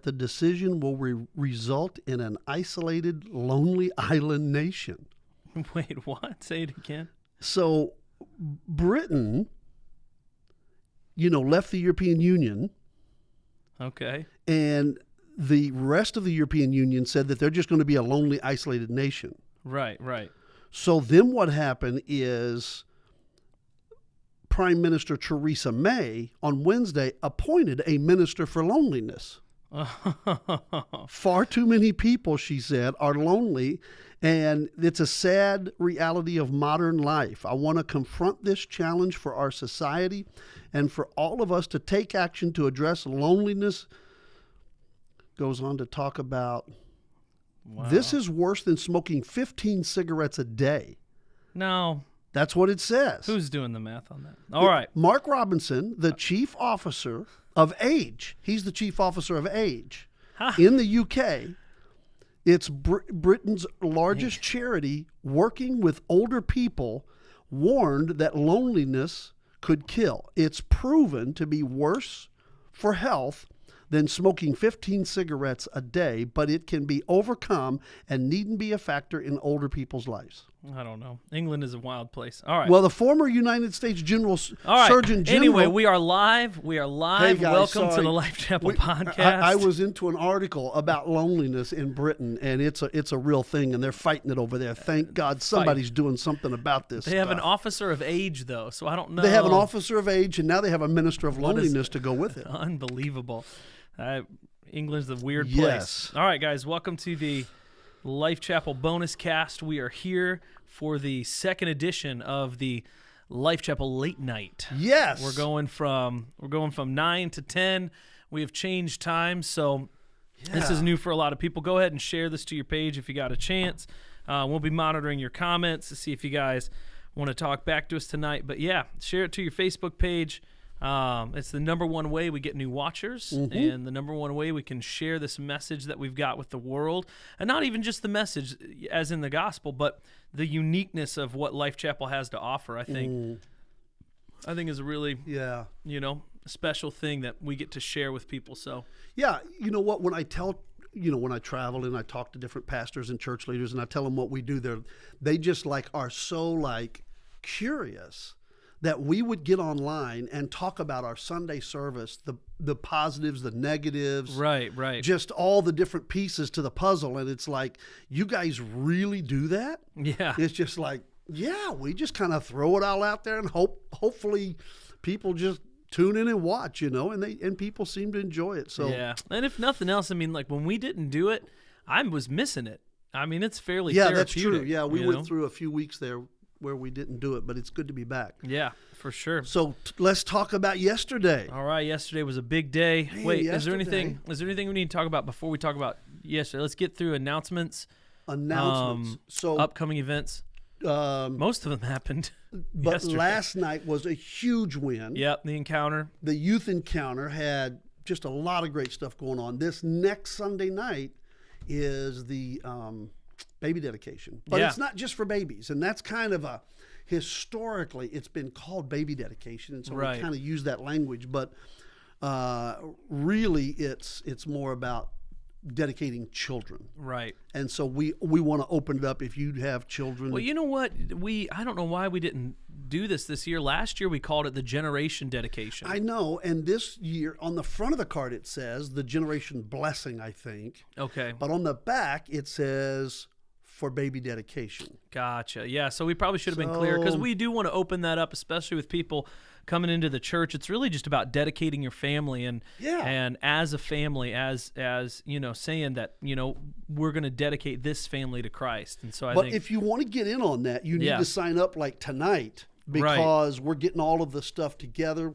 the decision will result in an isolated, lonely island nation. Wait, what? Say it again. So Britain, left the European Union. Okay. And the rest of the European Union said that they're just going to be a lonely, isolated nation. Right. So then what happened is Prime Minister Theresa May on Wednesday appointed a minister for loneliness. Far too many people, she said, are lonely, and it's a sad reality of modern life. I want to confront this challenge for our society and for all of us to take action to address loneliness. Goes on to talk about, This is worse than smoking 15 cigarettes a day. No. That's what it says. Who's doing the math on that? All right. Mark Robinson, the chief officer of Age. He's the chief officer of Age in the UK. It's Britain's largest charity working with older people, warned that loneliness could kill. It's proven to be worse for health than smoking 15 cigarettes a day, but it can be overcome and needn't be a factor in older people's lives. I don't know. England is a wild place. All right. Well, the former United States Surgeon General. Anyway, we are live. Hey guys, welcome to the Life Chapel podcast. I was into an article about loneliness in Britain, and it's a real thing, and they're fighting it over there. Thank God somebody's doing something about this. They have an officer of Age, though, so I don't know. They have an officer of Age, and now they have a minister of loneliness to go with it. Unbelievable. England's a weird place. Yes. All right, guys, welcome to the Life Chapel Bonuscast. We are here for the second edition of the Life Chapel Late Night. Yes. We're going from 9 to 10. We have changed time, so this is new for a lot of people. Go ahead and share this to your page if you got a chance. We'll be monitoring your comments to see if you guys want to talk back to us tonight. But yeah, share it to your Facebook page. It's the number one way we get new watchers, and the number one way we can share this message that we've got with the world, and not even just the message as in the gospel, but the uniqueness of what Life Chapel has to offer. I think is a really special thing that we get to share with people. So you know what, when I travel and I talk to different pastors and church leaders and I tell them what we do, they just are so curious that we would get online and talk about our Sunday service, the positives, the negatives. Right. Just all the different pieces to the puzzle. And it's you guys really do that? Yeah. It's just we just kind of throw it all out there and hopefully people just tune in and watch, and people seem to enjoy it. So yeah. And if nothing else, when we didn't do it, I was missing it. It's fairly therapeutic. That's true. Yeah, we went through a few weeks there where we didn't do it, but it's good to be back. Yeah, for sure. So let's talk about yesterday. All right, yesterday was a big day. Wait, yesterday. is there anything we need to talk about before we talk about yesterday? Let's get through announcements. So upcoming events. Most of them happened. But yesterday. Last night was a huge win. Yep, the encounter. The youth encounter had just a lot of great stuff going on. This next Sunday night is the baby dedication, but it's not just for babies, and that's kind of historically it's been called baby dedication, and so we kind of use that language, but really it's more about dedicating children, right? And so we want to open it up if you have children. Well, you know what, I don't know why we didn't do this year. Last year we called it the generation dedication. I know, and this year on the front of the card it says the generation blessing, I think. Okay. But on the back it says for baby dedication. Gotcha. Yeah, so we probably should have been clear, because we do want to open that up, especially with people coming into the church. It's really just about dedicating your family and as a family, as saying that we're going to dedicate this family to Christ. And so But if you want to get in on that, you need to sign up tonight, because we're getting all of the stuff together.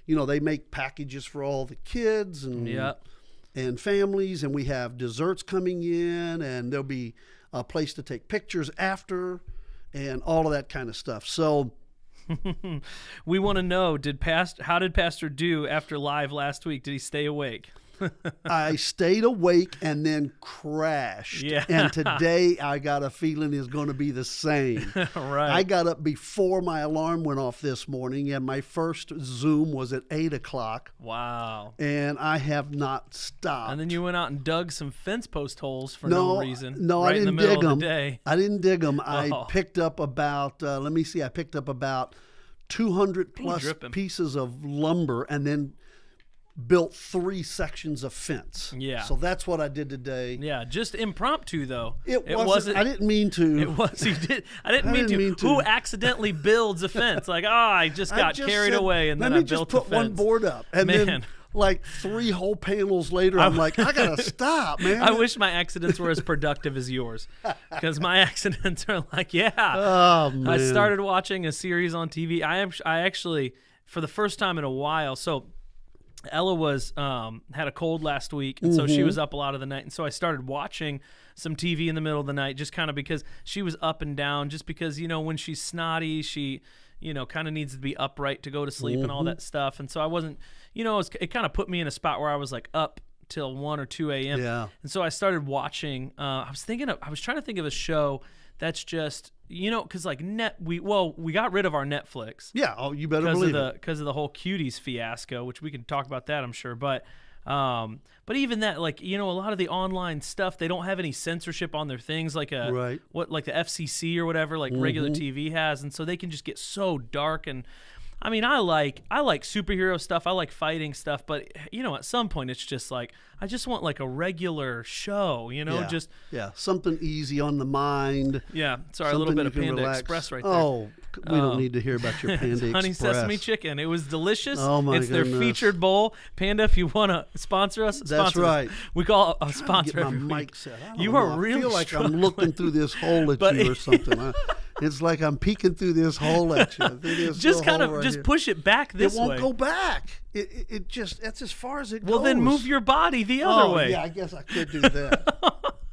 They make packages for all the kids and families, and we have desserts coming in, and there'll be a place to take pictures after and all of that kind of stuff. So we want to know, how did Pastor do after live last week? Did he stay awake? I stayed awake and then crashed. Yeah. And today I got a feeling is going to be the same. Right. I got up before my alarm went off this morning, and my first Zoom was at 8 o'clock. Wow. And I have not stopped. And then you went out and dug some fence post holes for no reason. No, right I didn't in the middle dig them. Of the day. I didn't dig them. I Oh. picked up about, I picked up about 200 plus dripping. pieces of lumber and then built 3 sections of fence. Yeah. So that's what I did today. Yeah, just impromptu though. It wasn't. I didn't mean to. It was. You did. I didn't mean to. Who accidentally builds a fence? Like, I just got carried away and then I built a fence. Let me just put one board up, and then like 3 whole panels later, I'm like, I gotta stop, man. I wish my accidents were as productive as yours, because my accidents are like, Oh man. I started watching a series on TV. I actually, for the first time in a while, so Ella was had a cold last week, and so she was up a lot of the night, and so I started watching some TV in the middle of the night, just kind of because she was up and down, just because, when she's snotty, she kind of needs to be upright to go to sleep and all that stuff, and so I wasn't, it kind of put me in a spot where I was like up till 1 or 2 a.m. Yeah. And so I started watching. I was trying to think of a show that's just, because like we got rid of our Netflix. Yeah. Oh, you better believe it. Because of the whole Cuties fiasco, which we can talk about that, I'm sure. But even that, like, a lot of the online stuff, they don't have any censorship on their things, like the FCC or whatever, like regular TV has, and so they can just get so dark. And I mean, I like superhero stuff, I like fighting stuff, but at some point it's just like, I just want like a regular show, just something easy on the mind. Yeah, sorry, a little bit of Panda Express right there. Oh, we don't need to hear about your Panda Express. Honey Sesame Chicken. It was delicious. Oh my It's goodness. their featured bowl. Panda, if you want to sponsor us, That's right. We call a sponsor Get my every mic week. set. You are really I feel like struggling. I'm looking through this hole at you or something. It's like I'm peeking through this hole at you. Just kind of push it back this way. It won't go back. It just, that's as far as it goes. Well, then move your body the other way. Yeah, I guess I could do that.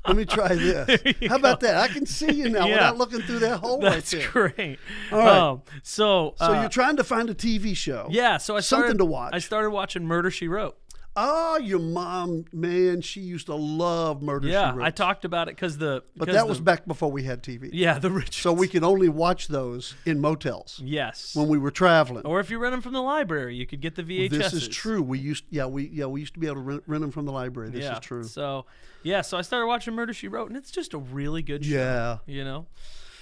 Let me try this. How about that? I can see you now without looking through that hole That's right there. great. All right. So you're trying to find a TV show. Yeah, so something to watch. I started watching Murder, She Wrote. Oh, your mom, man, she used to love Murder, She Wrote. Yeah, I talked about it because But that was back before we had TV. Yeah, the rich. So we could only watch those in motels. Yes. When we were traveling. Or if you rent them from the library, you could get the VHSs. This is true. We used to be able to rent them from the library. This is true. So I started watching Murder, She Wrote, and it's just a really good show. Yeah.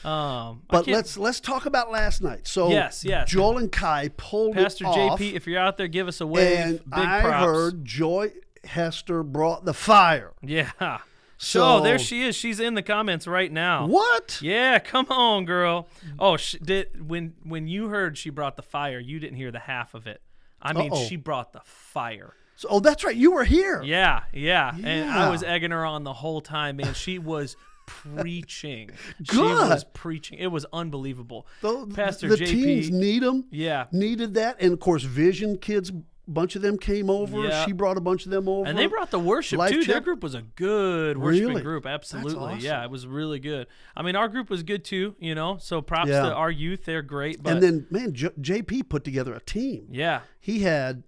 But let's talk about last night. So yes. Joel and Kai pulled Pastor it off. JP, if you're out there, give us a wave. And Big I props. heard Joy Hester brought the fire. Yeah. So there she is. She's in the comments right now. What? Yeah, come on, girl. Oh, when you heard she brought the fire, you didn't hear the half of it. I mean, she brought the fire. So, that's right. You were here. Yeah. And I was egging her on the whole time, man. She was preaching. Good. She was preaching. It was unbelievable. Pastor the JP. teens need them. Yeah. Needed that. And, of course, Vision kids, a bunch of them came over. Yeah. She brought a bunch of them over. And they brought the worship, Life too. check. Their group was a good worshiping Really? group. Absolutely. That's awesome. Yeah, it was really good. I mean, our group was good, too, so props to our youth. They're great. But, and then, man, JP put together a team. Yeah. He had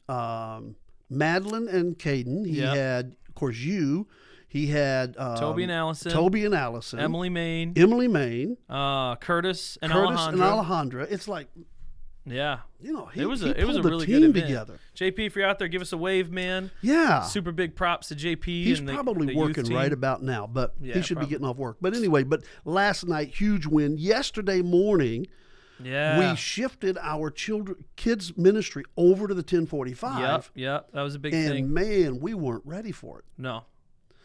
Madeline and Caden. He had, of course, you. He had Toby and Allison. Emily Main. Curtis and Alejandra. It's like, yeah, it was a really team good event. together. JP, if you're out there, give us a wave, man. Yeah, super big props to JP. He's and probably the working youth team. right about now, but he should be getting off work. But anyway, last night, huge win. Yesterday morning, we shifted our kids ministry over to the 1045. Yep, that was a big thing. And man, we weren't ready for it. No,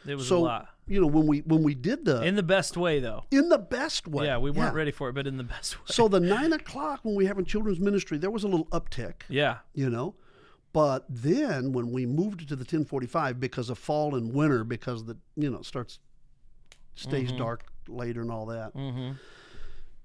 it was a lot. When we did in the best way, though. In the best way. Yeah, we weren't ready for it, but in the best way. So the 9 o'clock when we have in children's ministry, there was a little uptick. Yeah. But then when we moved it to the 1045 because of fall and winter, because stays dark later and all that. Mm-hmm.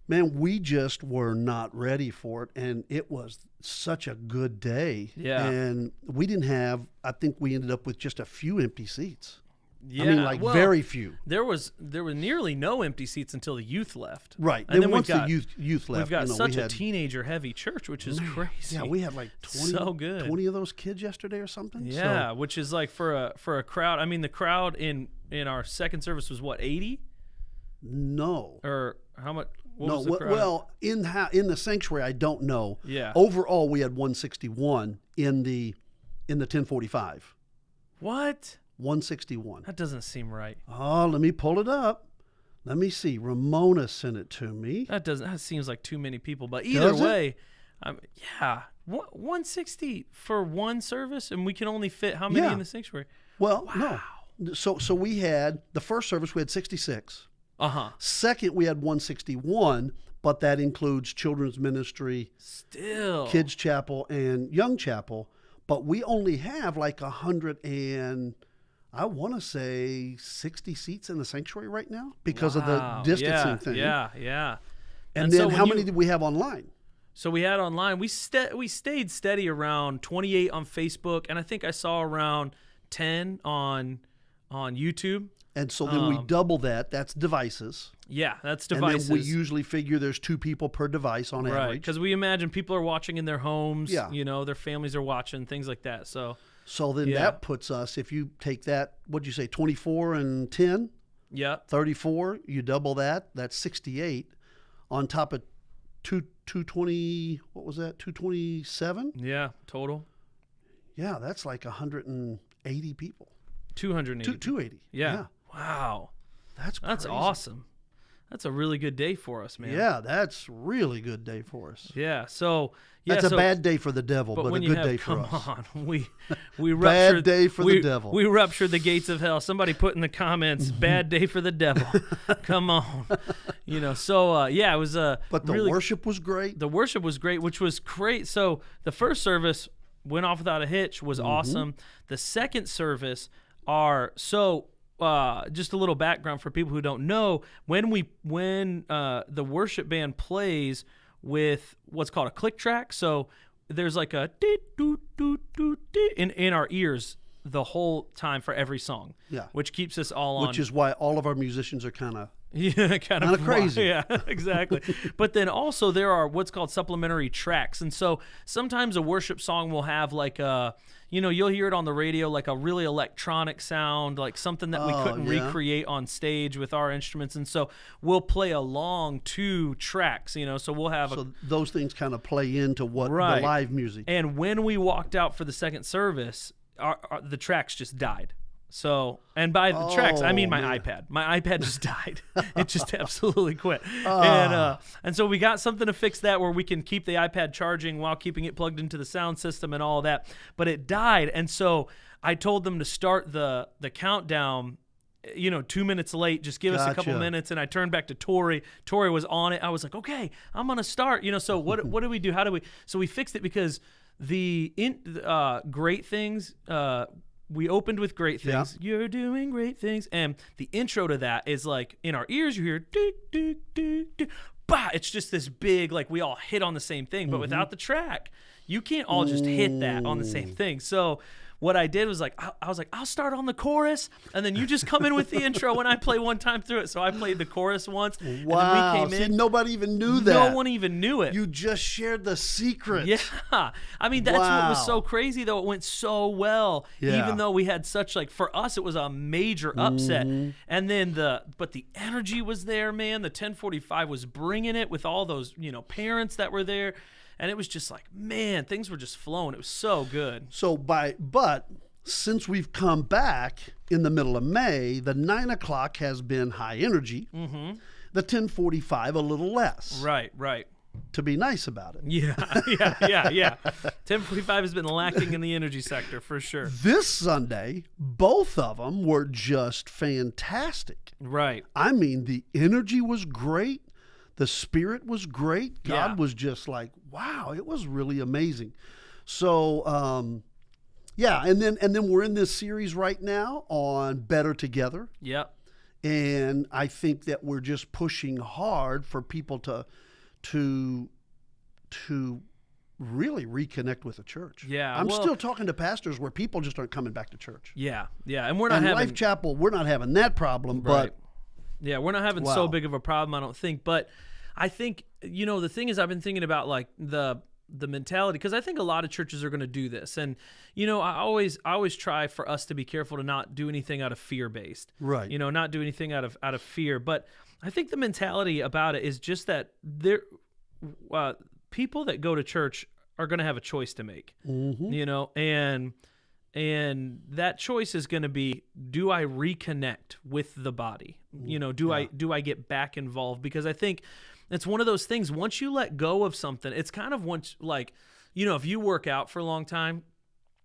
Man, we just were not ready for it, and it was such a good day. Yeah. And we didn't have, I think we ended up with just a few empty seats. Yeah, I mean, very few. There were nearly no empty seats until the youth left. Right. And then once the youth left, we've got we a had teenager-heavy church, which is crazy. Yeah, we had like 20, so good. 20 of those kids yesterday or something. Yeah, which is like for a crowd. I mean, the crowd in our second service was what, 80? No. Or how much? What No. was the crowd? Well, in the sanctuary, I don't know. Yeah. Overall, we had 161 in the 1045. What? 161. That doesn't seem right. Oh, let me pull it up. Let me see. Ramona sent it to me. That seems like too many people. But either way, yeah, 160 for one service, and we can only fit how many in the sanctuary? Well, no. So we had the first service. We had 66. Second, we had 161, but that includes children's ministry, still kids chapel, and young chapel. But we only have like 100 and I want to say 60 seats in the sanctuary right now because of the distancing thing. Yeah. And then how many did we have online? So we had online. We stayed steady around 28 on Facebook, and I think I saw around 10 on YouTube. And so then we double that. That's devices. Yeah, that's devices. And then we usually figure there's 2 people per device on average. Right, because we imagine people are watching in their homes. Yeah. Their families are watching, things like that. So then that puts us, if you take that, what'd you say, 24 and 10? Yeah. 34, you double that, that's 68 on top of 220, what was that, 227? Yeah, total. Yeah, that's like 180 people. 280. 280. Yeah. Wow. That's crazy. Awesome. That's a really good day for us, man. Yeah, that's really good day for us. Yeah. So that's a bad day for the devil, but a good day for us. Come on, we bad day for the devil. We ruptured the gates of hell. Somebody put in the comments, "Bad day for the devil." Come on, So it was But the worship was great. The worship was great, which was great. So the first service went off without a hitch, was awesome. The second service just a little background for people who don't know, when the worship band plays with what's called a click track, so there's like a in our ears the whole time for every song, which keeps us all on. Which is why all of our musicians are kind of crazy. Yeah, exactly. But then also there are what's called supplementary tracks, and so sometimes a worship song will have like you'll hear it on the radio, like a really electronic sound, like something that we couldn't recreate on stage with our instruments. And so we'll play along 2 tracks, so we'll have those things kind of play into what the live music. And when we walked out for the second service, the tracks just died. So, and by the tracks, I mean my iPad. My iPad just died. It just absolutely quit. And so we got something to fix that where we can keep the iPad charging while keeping it plugged into the sound system and all that. But it died. And so I told them to start the countdown, 2 minutes late. Just give us a couple minutes. And I turned back to Tori. Tori was on it. I was like, okay, I'm going to start. So what do we do? How do we? So we fixed it because the great things, we opened with great things. Yeah. You're doing great things. And the intro to that is like in our ears, you hear, do, do, do, do. Bah! It's just this big, like we all hit on the same thing. But without the track, you can't all just hit that on the same thing. So what I did was I was like, I'll start on the chorus, and then you just come in with the intro when I play one time through it. So I played the chorus once. Wow. And then we came in. Nobody even knew that. No one even knew it. You just shared the secret. Yeah. I mean, that's what was so crazy, though. It went so well, even though we had such, for us, it was a major upset. And then but the energy was there, man. The 1045 was bringing it with all those, parents that were there. And it was just like, man, things were just flowing. It was so good. But since we've come back in the middle of May, the 9 o'clock has been high energy. The 1045 a little less. Right. To be nice about it. Yeah. 1045 has been lacking in the energy sector for sure. This Sunday, both of them were just fantastic. Right. I mean, the energy was great. The spirit was great. God was just like, wow, it was really amazing. So, and then we're in this series right now on Better Together. Yep. And I think that we're just pushing hard for people to really reconnect with the church. Yeah, I'm still talking to pastors where people just aren't coming back to church. Yeah, and we're not having Life Chapel. We're not having that problem, right. but yeah, we're not having so big of a problem, I don't think. But I think the thing is, I've been thinking about like the mentality, because I think a lot of churches are going to do this, and I always try for us to be careful to not do anything out of fear based, right? Not do anything out of fear. But I think the mentality about it is just that there. People that go to church are going to have a choice to make, and that choice is going to be, do I reconnect with the body? Do I get back involved? Because I think it's one of those things, once you let go of something, it's kind of once, like, if you work out for a long time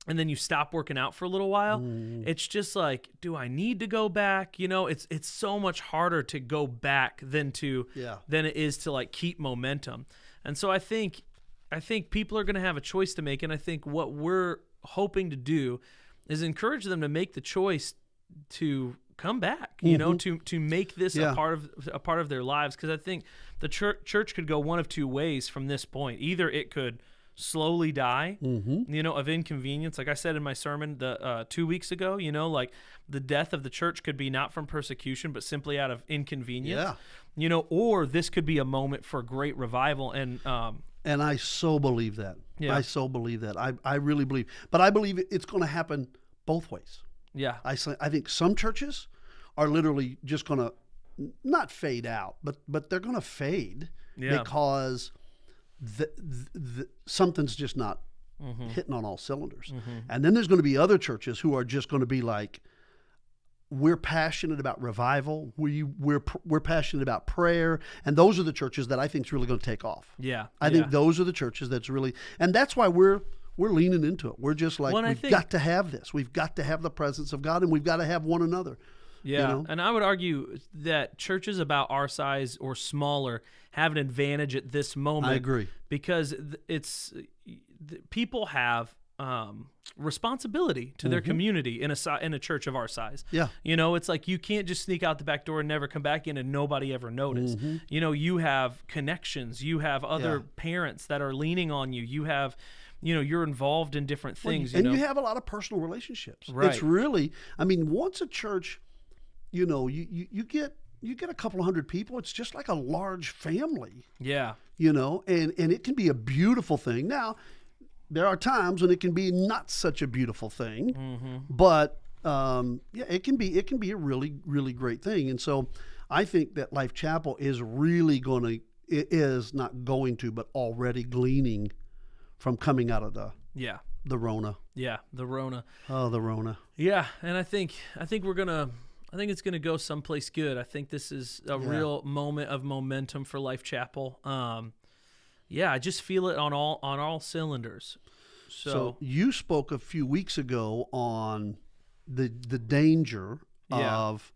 and then you stop working out for a little while, it's just like, do I need to go back? It's so much harder to go back than it is to like keep momentum. And so I think people are going to have a choice to make, and I think what we're hoping to do is encourage them to make the choice to come back, to make this a part of their lives, because I think the church could go one of two ways from this point. Either it could slowly die, of inconvenience, like I said in my sermon 2 weeks ago, like the death of the church could be not from persecution but simply out of inconvenience. Or this could be a moment for great revival. And I so believe that. Yeah. I so believe that. I really believe. But I believe it's going to happen both ways. Yeah. I think some churches are literally just going to not fade out, but they're going to fade because something's just not hitting on all cylinders. And then there's going to be other churches who are just going to be like, we're passionate about revival. We're passionate about prayer, and those are the churches that I think is really going to take off. Yeah, I think those are the churches that's really, and that's why we're leaning into it. We're just like, we've got to have this. We've got to have the presence of God, and we've got to have one another. Yeah, and I would argue that churches about our size or smaller have an advantage at this moment. I agree, because people have responsibility to their community in a church of our size. Yeah. It's like you can't just sneak out the back door and never come back in and nobody ever notice. You have connections, you have other parents that are leaning on you. You have, you're involved in different things. And you have a lot of personal relationships. Right. It's really, once a church, you get a couple of hundred people, it's just like a large family. Yeah. And it can be a beautiful thing. Now, there are times when it can be not such a beautiful thing, but it can be a really, really great thing. And so I think that Life Chapel is really not going to, but already gleaning from coming out of the Rona. Yeah, the Rona. Oh, the Rona. Yeah, and I think it's gonna go someplace good. I think this is a real moment of momentum for Life Chapel. I just feel it on all cylinders. So you spoke a few weeks ago on the danger of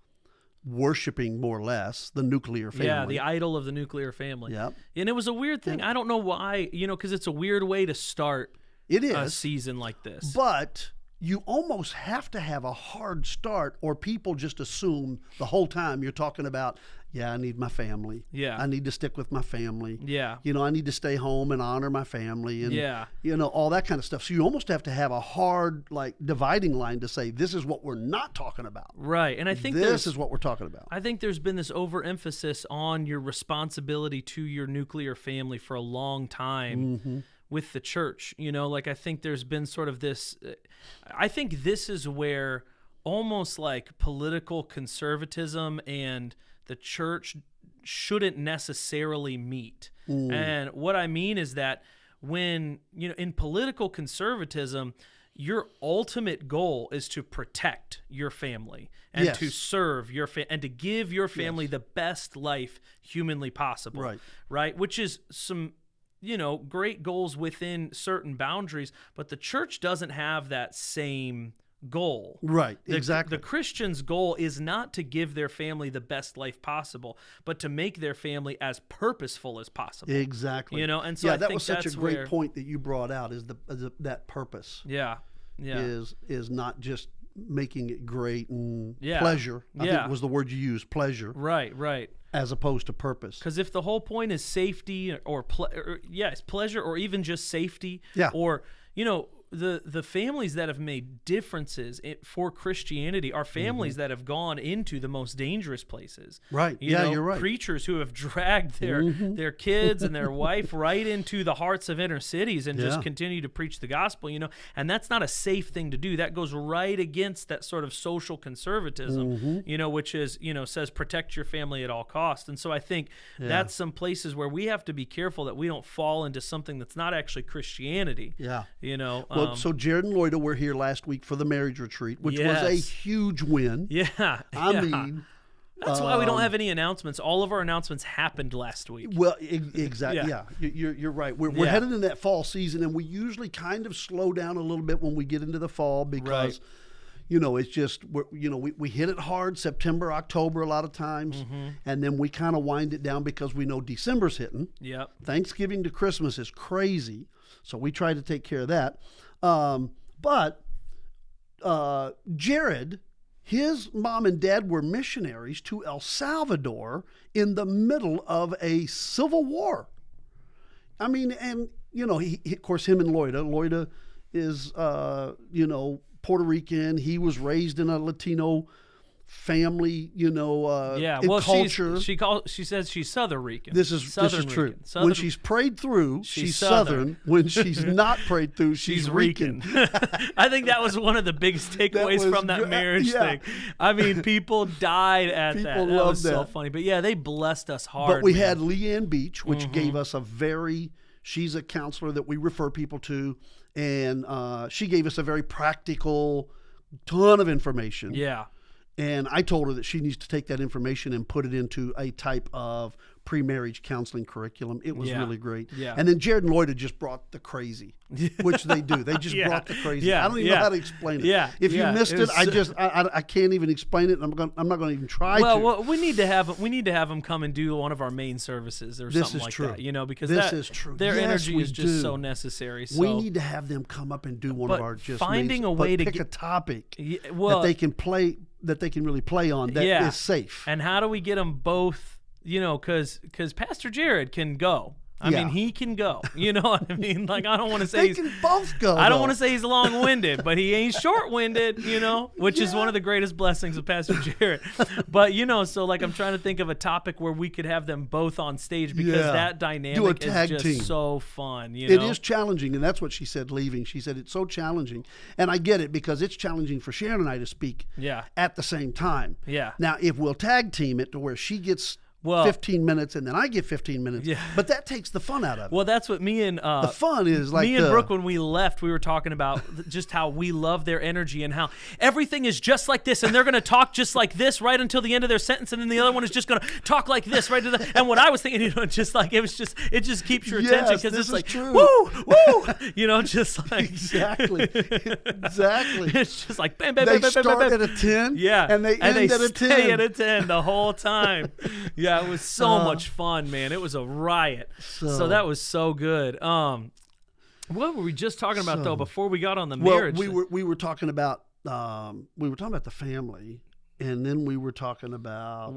worshiping, more or less, the nuclear family. Yeah, the idol of the nuclear family. Yeah. And it was a weird thing. I don't know why, because it's a weird way to start a season like this. But you almost have to have a hard start, or people just assume the whole time you're talking about, I need my family. Yeah. I need to stick with my family. Yeah. I need to stay home and honor my family and, all that kind of stuff. So you almost have to have a hard, dividing line to say, this is what we're not talking about. Right. And I think this is what we're talking about. I think there's been this overemphasis on your responsibility to your nuclear family for a long time. With the church, I think there's been sort of this, I think this is where almost like political conservatism and the church shouldn't necessarily meet. And what I mean is that when, in political conservatism, your ultimate goal is to protect your family and to serve your and to give your family the best life humanly possible. Right. Which is some, great goals within certain boundaries, but the church doesn't have that same goal. Right, exactly. The Christian's goal is not to give their family the best life possible, but to make their family as purposeful as possible. Exactly. And so I that think was such that's a great where, point that you brought out, is that purpose. Yeah. Is not just making it great and Yeah. pleasure. I Yeah. think was the word you used, pleasure, Right. as opposed to purpose. Because if the whole point is safety or pleasure or even just safety, Yeah. or the families that have made differences for Christianity are families that have gone into the most dangerous places. Right. You're right. Preachers who have dragged their kids and their wife right into the hearts of inner cities and just continue to preach the gospel, and that's not a safe thing to do. That goes right against that sort of social conservatism, which is, says protect your family at all costs. And so I think that's some places where we have to be careful that we don't fall into something that's not actually Christianity. Yeah. Well, so Jared and Loida were here last week for the marriage retreat, which was a huge win. Yeah. I mean, that's why we don't have any announcements. All of our announcements happened last week. Well, exactly. Yeah, you're right. We're headed in that fall season, and we usually kind of slow down a little bit when we get into the fall because, it's just we hit it hard September, October a lot of times, and then we kind of wind it down because we know December's hitting. Yep. Thanksgiving to Christmas is crazy, so we try to take care of that. But Jared, his mom and dad were missionaries to El Salvador in the middle of a civil war. I mean, and, he of course, him and Loida is, Puerto Rican. He was raised in a Latino family, culture. She says she's Southern Rican. This is true. When she's prayed through, she's Southern. When she's not prayed through, she's Rican. I think that was one of the biggest takeaways from that marriage thing. I mean, people died at that. That was so funny. But they blessed us hard. But we had Leanne Beach, which gave us she's a counselor that we refer people to, and she gave us a very practical ton of information. Yeah. And I told her that she needs to take that information and put it into a type of pre-marriage counseling curriculum. It was really great. Yeah. And then Jared and Loida just brought the crazy, which they do. They just brought the crazy. I don't even know how to explain it. If you missed it, I can't even explain it. I'm not going to even try to. Well, we need to have them come and do one of our main services or something like that. Because this is true. Their energy is just so necessary. So. We need to have them come up and do one of our just finding a way to pick a topic that they can play. That they can really play on that is safe. And how do we get them both, because Pastor Jared can go. I mean, he can go. You know what I mean? Like, I don't want to say they can both go. I don't want to say he's long-winded, but he ain't short-winded, which is one of the greatest blessings of Pastor Jared. But, so like I'm trying to think of a topic where we could have them both on stage because that dynamic is just so fun. It is challenging, and that's what she said leaving. She said it's so challenging. And I get it because it's challenging for Sharon and I to speak at the same time. Yeah. Now, if we'll tag team it to where she gets 15 minutes and then I get 15 minutes. Yeah. But that takes the fun out of it. Well, that's what me and the fun is like me and Brooke, when we left, we were talking about just how we love their energy and how everything is just like this, and they're going to talk just like this right until the end of their sentence, and then the other one is just going to talk like this right to the. And what I was thinking, just like it just keeps your attention because it's like true. woo, just like exactly. It's just like bam, bam, they bam, start bam, bam. at a 10, and they end at a 10. Stay at a 10 the whole time. Yeah, it was so much fun, man. It was a riot. So that was so good. What were we just talking about though before we got on the marriage? We were talking about the family, and then we were talking about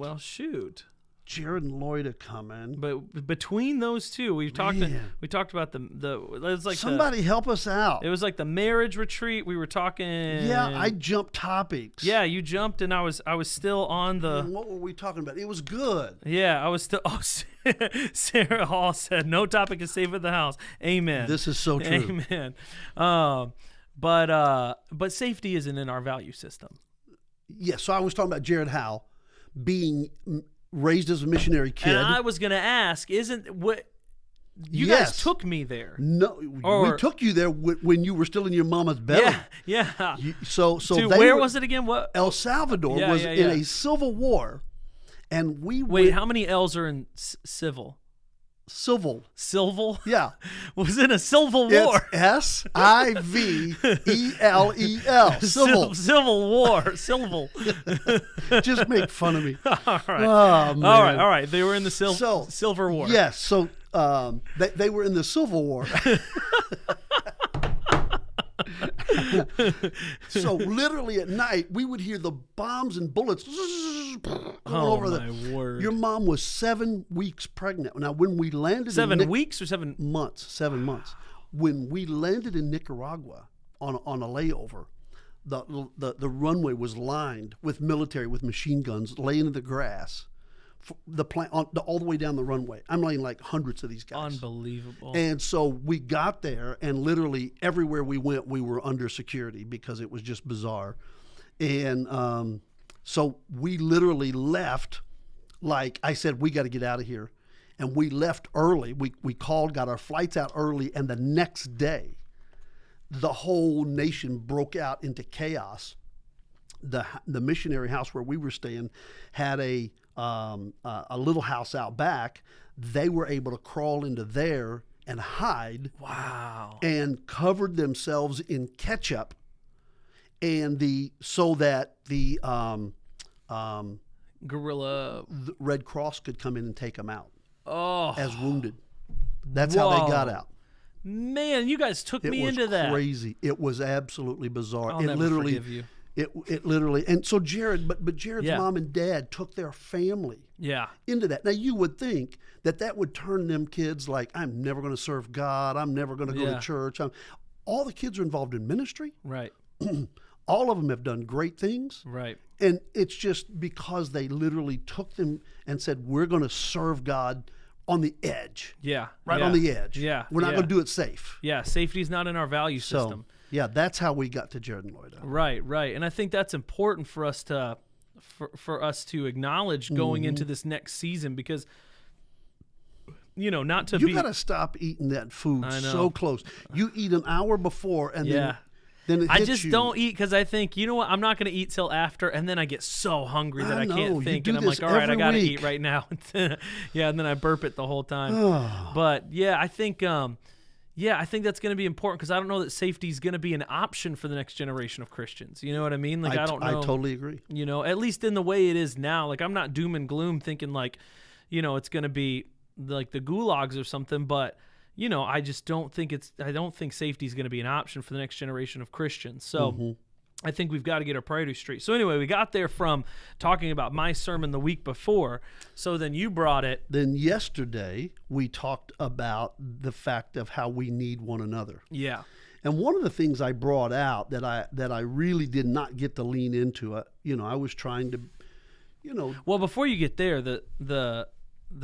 Jared and Loida coming. But between those two, we talked about the it was like somebody help us out. It was like the marriage retreat. We were talking. Yeah, I jumped topics. Yeah, you jumped, and I was still on the. And what were we talking about? It was good. Yeah, I was still. Oh, Sarah Hall said, "No topic is safe at the house." Amen. This is so true. Amen. But safety isn't in our value system. Yeah, so I was talking about Jared Howe being raised as a missionary kid. And I was going to ask, isn't what you guys took me there? No, we took you there when you were still in your mama's belly. Yeah. So where was it again? What? El Salvador was in a civil war, and we wait. How many L's are in civil? Civil. Yeah. Was in a civil war. It's SIVELEL. Civil war. Civil. Just make fun of me. All right. Oh, man. All right. They were in the Silver War. Yes. So they were in the Civil War. So literally at night, we would hear the bombs and bullets going over my word. Your mom was 7 weeks pregnant. Now, when we landed 7 weeks or 7 months, 7 months. When we landed in Nicaragua on a layover, the runway was lined with military with machine guns laying in the grass. The plant all the way down the runway. I'm laying like hundreds of these guys. Unbelievable. And so we got there, and literally everywhere we went, we were under security because it was just bizarre. And so we literally left. Like I said, we got to get out of here, and we left early. We called, got our flights out early, and the next day, the whole nation broke out into chaos. The missionary house where we were staying had a little house out back. They were able to crawl into there and hide. Wow. And covered themselves in ketchup, and so that the guerrilla Red Cross could come in and take them out as wounded. That's Whoa. how they got out. Man, you guys took me into that. It was crazy. It was absolutely bizarre. I'll never forgive you. It literally, and so Jared, but Jared's mom and dad took their family into that. Now you would think that would turn them kids like, I'm never going to serve God. I'm never going to go to church. All the kids are involved in ministry. Right. All of them have done great things. Right. And it's just because they literally took them and said, we're going to serve God on the edge. Yeah. Right on the edge. Yeah. We're not going to do it safe. Yeah. Safety's not in our value system. Yeah, that's how we got to Jared and Lloyd. Right, right. And I think that's important for us to acknowledge going into this next season, because not to you got to stop eating that food so close. You eat an hour before and then it hits I just you. don't eat because I think, you know what, I'm not going to eat till after, and then I get so hungry that I can't think, and I'm like, all right, I got to eat right now. And then I burp it the whole time. But I think that's going to be important, because I don't know that safety is going to be an option for the next generation of Christians. You know what I mean? Like, I don't know. I totally agree. At least in the way it is now. Like, I'm not doom and gloom thinking like, it's going to be like the gulags or something, but I just don't think safety is going to be an option for the next generation of Christians. So I think we've got to get our priorities straight. So anyway, we got there from talking about my sermon the week before. So then you brought it. Then yesterday we talked about the fact of how we need one another. Yeah. And one of the things I brought out that I really did not get to lean into, I was trying to, Well, before you get there, the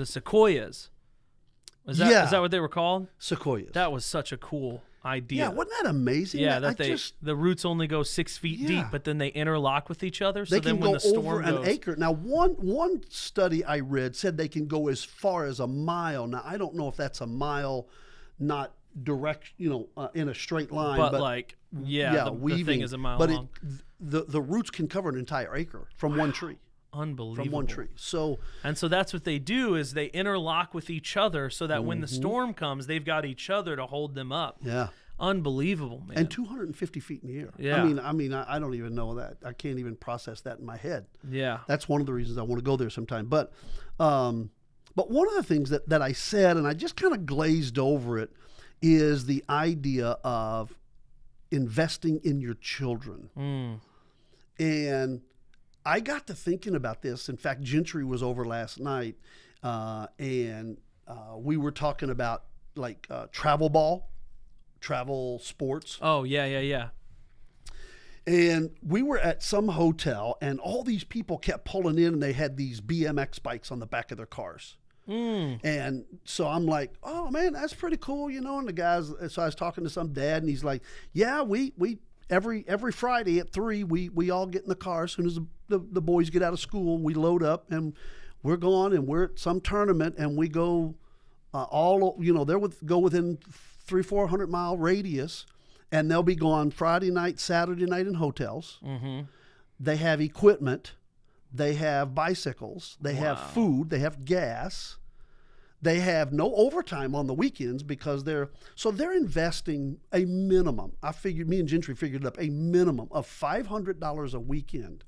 sequoias. Is that what they were called? Sequoias. That was such a cool idea. Yeah, wasn't that amazing? Yeah, the roots only go 6 feet deep, but then they interlock with each other. So they then can when go the storm over goes, an acre. Now, one study I read said they can go as far as a mile. Now, I don't know if that's a mile, not direct, in a straight line, but weaving. the thing is a mile long. But the roots can cover an entire acre from one tree. Unbelievable. From one tree. So that's what they do, is they interlock with each other so that when the storm comes, they've got each other to hold them up. Yeah. Unbelievable, man. And 250 feet in the air. Yeah. I don't even know that. I can't even process that in my head. Yeah. That's one of the reasons I want to go there sometime. But one of the things that I said, and I just kind of glazed over it, is the idea of investing in your children. And I got to thinking about this. In fact, Gentry was over last night, and we were talking about like travel sports. Oh, yeah. And we were at some hotel, and all these people kept pulling in, and they had these BMX bikes on the back of their cars. And so I'm like, oh man, that's pretty cool, and the guys, so I was talking to some dad, and he's like, yeah, we every Friday at 3, we all get in the car as soon as the boys get out of school. We load up and we're gone, and we're at some tournament, and we go go within 300-400 mile radius, and they'll be gone Friday night, Saturday night in hotels. They have equipment, they have bicycles, they have food, they have gas. They have no overtime on the weekends because they're investing a minimum. Me and Gentry figured it up, a minimum of $500 a weekend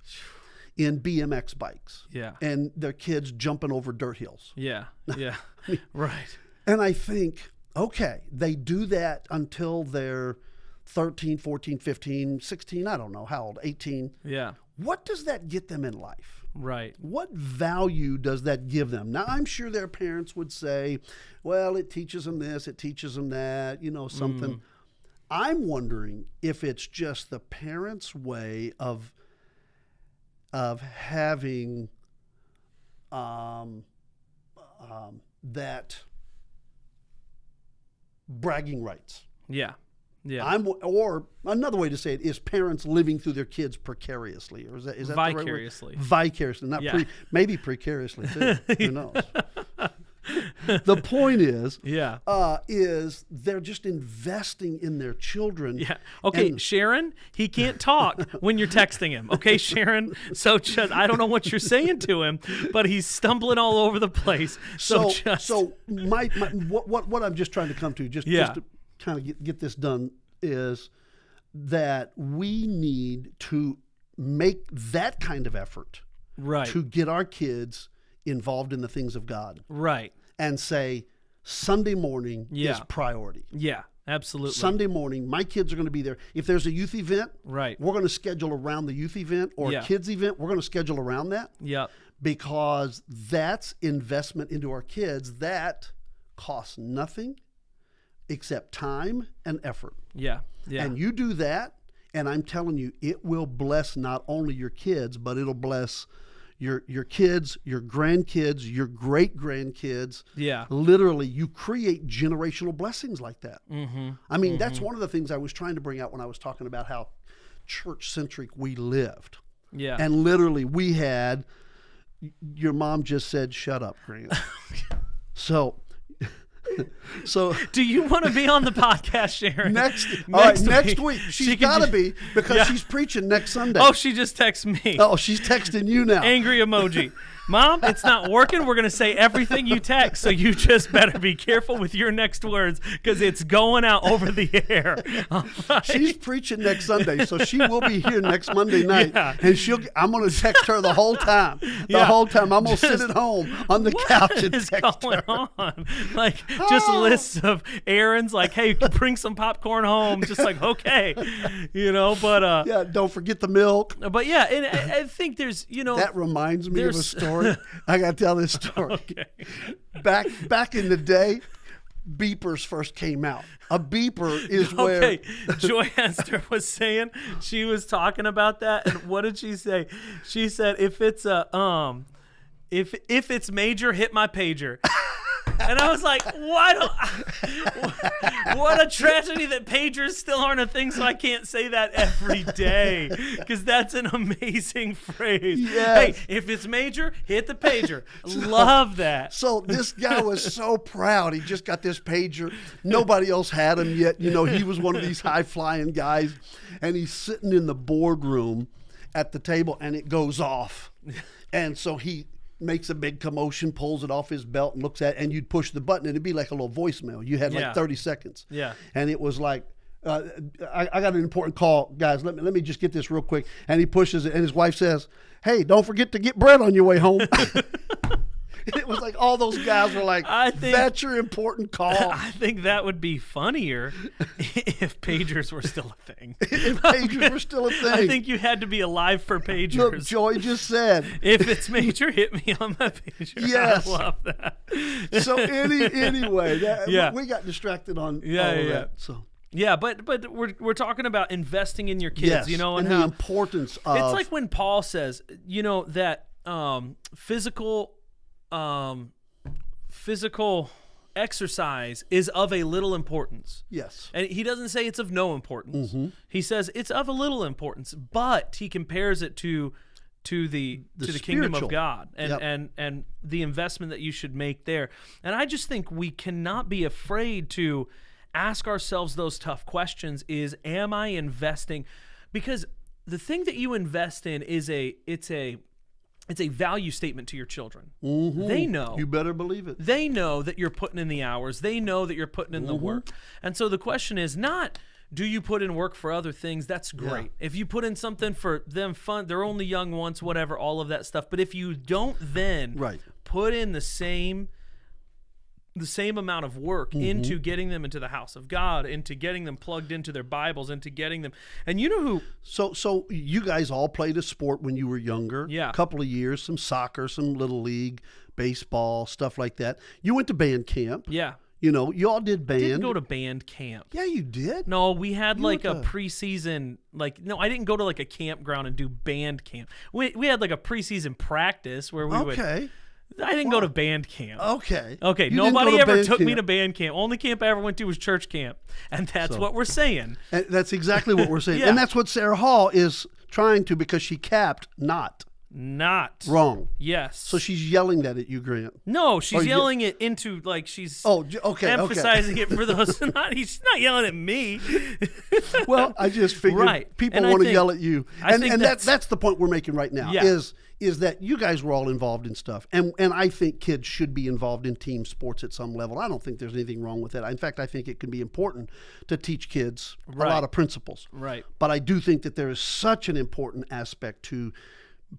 in BMX bikes. Yeah. And their kids jumping over dirt hills. Yeah. Right. And I think, okay, they do that until they're 13, 14, 15, 16, I don't know how old, 18. Yeah. What does that get them in life? Right. What value does that give them? Now, I'm sure their parents would say, well, it teaches them this, it teaches them that, something. I'm wondering if it's just the parents' way of having that bragging rights. Yeah. Yeah. Or another way to say it is parents living through their kids precariously, or is that vicariously? The right word? Vicariously, not maybe precariously too. Who knows? The point is, is they're just investing in their children. Yeah. Okay, Sharon, he can't talk when you're texting him. Okay, Sharon. So I don't know what you're saying to him, but he's stumbling all over the place. So what I'm just trying to come to, just to kind of get this done, is that we need to make that kind of effort, right, to get our kids involved in the things of God, right, and say Sunday morning is priority. Yeah, absolutely. Sunday morning, my kids are going to be there. If there's a youth event, right, we're going to schedule around the youth event, or a kids event, we're going to schedule around that. Yeah, because that's investment into our kids that costs nothing except time and effort. Yeah. And you do that, and I'm telling you, it will bless not only your kids, but it'll bless your kids, your grandkids, your great-grandkids. Yeah. Literally, you create generational blessings like that. Mm-hmm. I mean, that's one of the things I was trying to bring out when I was talking about how church-centric we lived. Yeah. And literally, we had, your mom just said, shut up, Grant. So do you want to be on the podcast, Sharon? Next week. She's got to be, because she's preaching next Sunday. Oh, she just texted me. Oh, she's texting you now. Angry emoji. Mom, it's not working. We're going to say everything you text, so you just better be careful with your next words, because it's going out over the air. Right. She's preaching next Sunday, so she will be here next Monday night, and I'm going to text her the whole time. The whole time. I'm going to sit at home on the couch and text her. What is going on? Like, just lists of errands, like, hey, bring some popcorn home. Just like, okay. But... yeah, don't forget the milk. But yeah, and I think there's, That reminds me of a story. I got to tell this story. Okay. Back in the day, beepers first came out. A beeper is where Joy Hester was saying, she was talking about that, and what did she say? She said, if it's if it's major, hit my pager. And I was like, what a tragedy that pagers still aren't a thing, so I can't say that every day, because that's an amazing phrase. Yes. Hey, if it's major, hit the pager. Love that. So this guy was so proud. He just got this pager. Nobody else had him yet. He was one of these high-flying guys, and he's sitting in the boardroom at the table, and it goes off. And so he makes a big commotion, pulls it off his belt and looks at it, and you'd push the button, and it'd be like a little voicemail. You had like 30 seconds. Yeah. And it was like, I got an important call, guys. Let me just get this real quick. And he pushes it, and his wife says, hey, don't forget to get bread on your way home. It was like all those guys were like, that's your important call. I think that would be funnier if pagers were still a thing. If pagers were still a thing. I think you had to be alive for pagers. Look, Joy just said, if it's major, hit me on my pager. Yes. I love that. So anyway, we got distracted on all of that. So. Yeah, but we're talking about investing in your kids, and and the importance of. It's like when Paul says, that physical exercise is of a little importance. Yes. And he doesn't say it's of no importance. Mm-hmm. He says it's of a little importance, but he compares it to the kingdom of God and the investment that you should make there. And I just think we cannot be afraid to ask ourselves those tough questions. Am I investing? Because the thing that you invest in is it's a value statement to your children. Mm-hmm. They know. You better believe it. They know that you're putting in the hours. They know that you're putting in the work. And so the question is not, do you put in work for other things? That's great. Yeah. If you put in something for them fun, they're only young once, whatever, all of that stuff. But if you don't then put in the same the same amount of work into getting them into the house of God, into getting them plugged into their Bibles, into getting them. And you know who? So you guys all played a sport when you were younger. Yeah. A couple of years, some soccer, some little league, baseball, stuff like that. You went to band camp. Yeah. You know, you all did band. I didn't go to band camp. Yeah, you did. No, we had like a went to- preseason, no, I didn't go to like a campground and do band camp. We had like a preseason practice where we would. Okay. I didn't go to band camp. Okay. Okay, You didn't go nobody to ever band took me camp. to band camp. Only camp I ever went to was church camp. And that's So- what we're saying. And that's exactly what we're saying. Yeah. And that's what Sarah Hall is trying to, because she capped not Not. wrong. Yes. So she's yelling that at you, Grant. No, she's Or you- yelling it into, like, she's Okay. emphasizing it for those. She's not yelling at me. Well, I just figured Right. people And I want to think- yell at you. I And think that's the point we're making right now, Yeah. is that you guys were all involved in stuff. And I think kids should be involved in team sports at some level. I don't think there's anything wrong with that. In fact, I think it can be important to teach kids a Right. lot of principles. Right. But I do think that there is such an important aspect to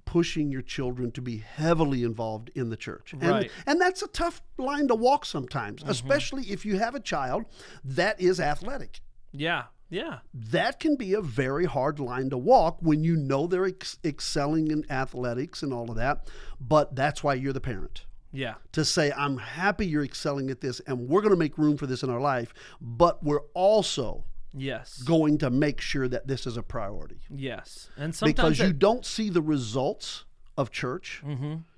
pushing your children to be heavily involved in the church. Right. And that's a tough line to walk sometimes, especially if you have a child that is athletic. Yeah. Yeah. That can be a very hard line to walk when you know they're excelling in athletics and all of that. But that's why you're the parent. Yeah. To say, I'm happy you're excelling at this and we're going to make room for this in our life, but we're also Yes. going to make sure that this is a priority. Yes. And Because sometimes you don't see the results of church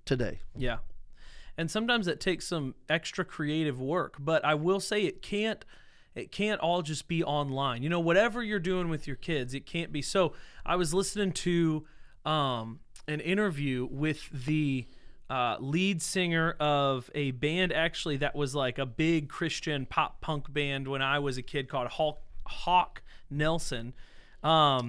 today. Yeah. And sometimes it takes some extra creative work, but I will say it can't all just be online. You know, whatever you're doing with your kids, it can't be. So I was listening to an interview with the lead singer of a band, actually, that was like a big Christian pop punk band when I was a kid, called Hawk Nelson. I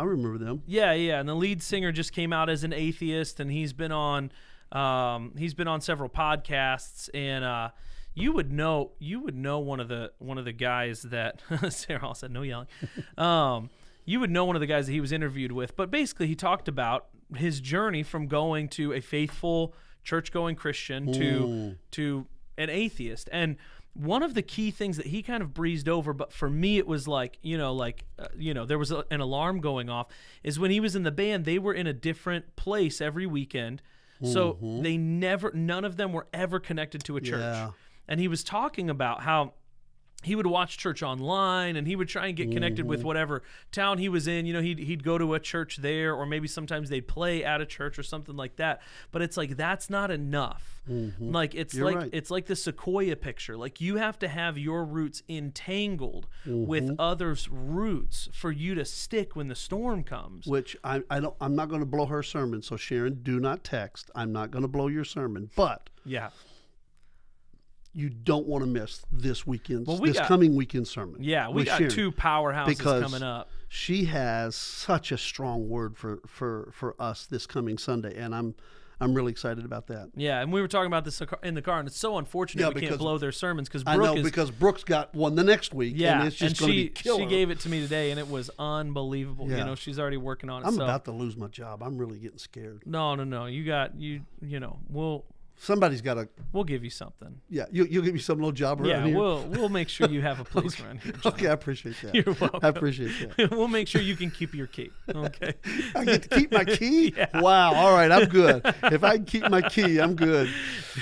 remember them. Yeah, and the lead singer just came out as an atheist, and he's been on several podcasts, and you would know one of the guys that Sarah Hall said no yelling. You would know one of the guys that he was interviewed with, but basically he talked about his journey from going to a faithful church-going Christian to an atheist. And one of the key things that he kind of breezed over, but for me it was like, there was an alarm going off, is when he was in the band, they were in a different place every weekend. So none of them were ever connected to a church. Yeah. And he was talking about how he would watch church online, and he would try and get connected with whatever town he was in. You know, he'd go to a church there, or maybe sometimes they'd play at a church or something like that. But it's like, that's not enough. Like You're right. it's like the Sequoia picture. Like, you have to have your roots entangled with others' roots for you to stick when the storm comes. Which I'm not going to blow her sermon. So Sharon, do not text. I'm not going to blow your sermon, but Yeah. you don't want to miss this got- coming weekend sermon. Yeah, we with got Sharon, two powerhouses because coming up. She has such a strong word for us this coming Sunday, and I'm really excited about that. Yeah, and we were talking about this in the car, and it's so unfortunate Yeah, we can't because- blow their sermons because I know, because Brooke's got one the next week, yeah, and it's just going to be killer. she gave it to me today, and it was unbelievable. Yeah. You know, she's already working on it. I'm so. about to lose my job. I'm really getting scared. No, Somebody's got to. we'll give you something. Yeah, you'll give me some little job around Yeah, here. we'll make sure you have a place around here. John. Okay, I appreciate that. You're welcome. I appreciate that. We'll make sure you can keep your key. Okay. I get to keep my key? Yeah. Wow. All right. I'm good. If I can keep my key, I'm good.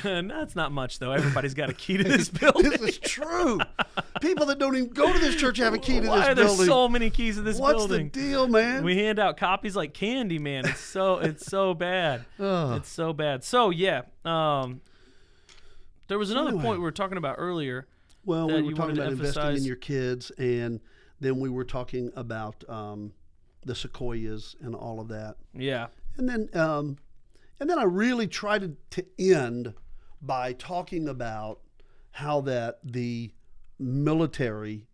And that's not much, though. Everybody's got a key to this building. This is true. People that don't even go to this church have a key to Why this are there building. so many keys in this What's building? the deal, man? We hand out copies like candy, man. It's so bad. Ugh. It's so bad. So yeah, there was another anyway. point we were talking about earlier. Well, that we were you talking wanted to about investing in emphasize. your kids, and then we were talking about the sequoias and all of that. Yeah. And then I really tried to end by talking about how that the military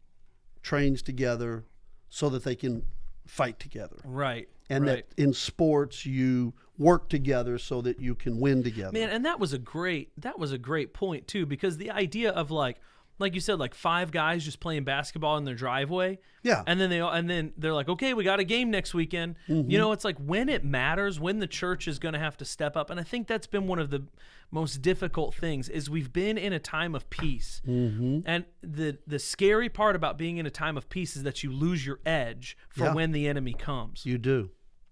trains together so that they can fight together. Right. And right. that in sports you work together so that you can win together. Man, and that was a great point too, because the idea of like, like you said, like 5 guys just playing basketball in their driveway. Yeah. And then they're like, okay, we got a game next weekend. You know, it's like when it matters, when the church is going to have to step up. And I think that's been one of the most difficult things is we've been in a time of peace. And the scary part about being in a time of peace is that you lose your edge for when the enemy comes. You do.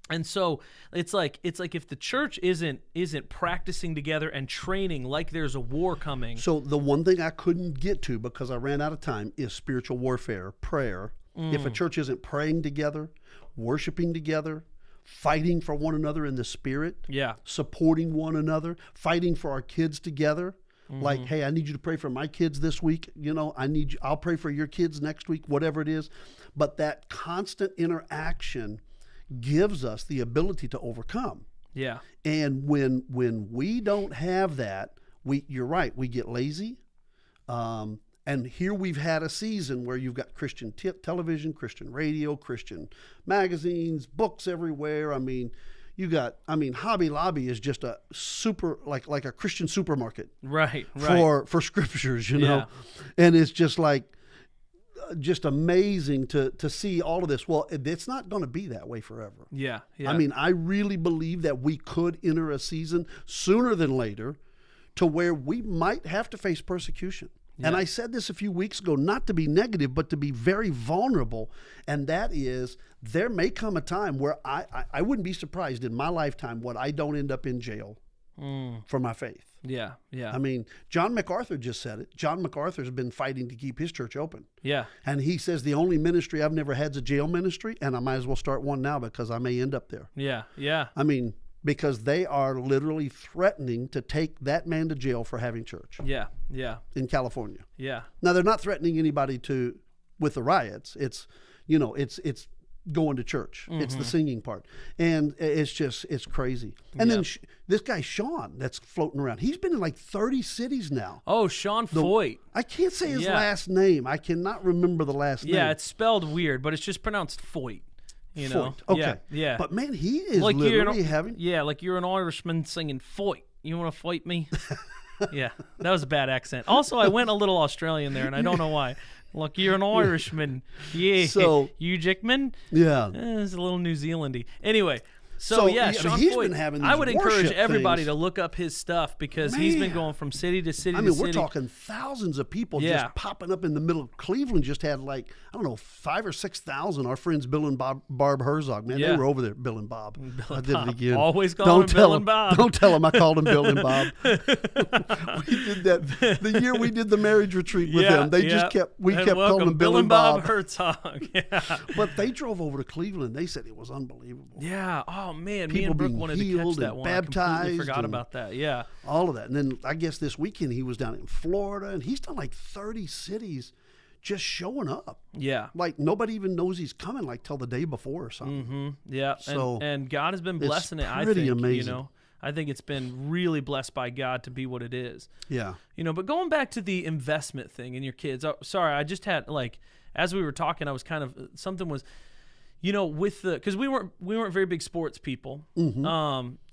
And so it's like if the church isn't practicing together and training like there's a war coming. So the one thing I couldn't get to because I ran out of time is spiritual warfare, prayer. If a church isn't praying together, worshiping together, fighting for one another in the spirit, supporting one another, fighting for our kids together. Like, hey, I need you to pray for my kids this week. You know, I'll pray for your kids next week, whatever it is. But that constant interaction gives us the ability to overcome. Yeah. And when we don't have that, you're right, we get lazy. And here we've had a season where you've got Christian television, Christian radio, Christian magazines, books everywhere. I mean, Hobby Lobby is just a super like a Christian supermarket. Right. For scriptures, you know. And it's just like just amazing to see all of this. Well, it's not going to be that way forever. Yeah. I mean, I really believe that we could enter a season sooner than later to where we might have to face persecution. And I said this a few weeks ago, not to be negative, but to be very vulnerable. And that is, there may come a time where I wouldn't be surprised in my lifetime when I don't end up in jail for my faith. Yeah. I mean, John MacArthur just said it. John MacArthur's been fighting to keep his church open. Yeah. And he says the only ministry I've never had is a jail ministry, and I might as well start one now because I may end up there. Yeah. I mean, because they are literally threatening to take that man to jail for having church. Yeah. In California. Yeah. Now, they're not threatening anybody with the riots. It's going to church. It's the singing part. And it's crazy. And then this guy, Sean, that's floating around, he's been in like 30 cities now. Oh, Sean Foyt. I can't say his last name. I cannot remember the last name. Yeah, it's spelled weird, but it's just pronounced Foyt. You know? Foyt. Okay. Yeah. But man, he is like literally having... Yeah, like you're an Irishman singing Foyt. You want to fight me? Yeah, that was a bad accent. Also, I went a little Australian there, and I don't know why. Look, you're an Irishman. Yeah. So, Hugh Jackman? Yeah. It's a little New Zealandy. Anyway, so yeah, Sean he's Foyt, been having these I would encourage everybody things. to look up his stuff because he's been going from city to city I to mean, city. we're talking thousands of people just popping up in the middle of Cleveland. Just had like, I don't know, 5,000 or 6,000. Our friends Bill and Barb Herzog, man, they were over there, Bill and Bob. I did it again. Always call him Bill and Bob. Don't tell him I called him Bill and Bob. We did that the year we did the marriage retreat with them. They just kept calling him Bill and Bob Herzog. Yeah. But they drove over to Cleveland. They said it was unbelievable. Yeah. Oh man, People me and Brooke wanted to catch that one. Baptized, I completely forgot about that. Yeah. All of that. And then I guess this weekend he was down in Florida, and he's done like 30 cities just showing up. Yeah. Like nobody even knows he's coming like till the day before or something. Yeah. So and God has been blessing it, I pretty think. amazing. You know, I think it's been really blessed by God to be what it is. Yeah. You know, but going back to the investment thing in your kids. Oh, sorry, I just had like, as we were talking, I was kind of, something was, you know, with the, because we weren't very big sports people.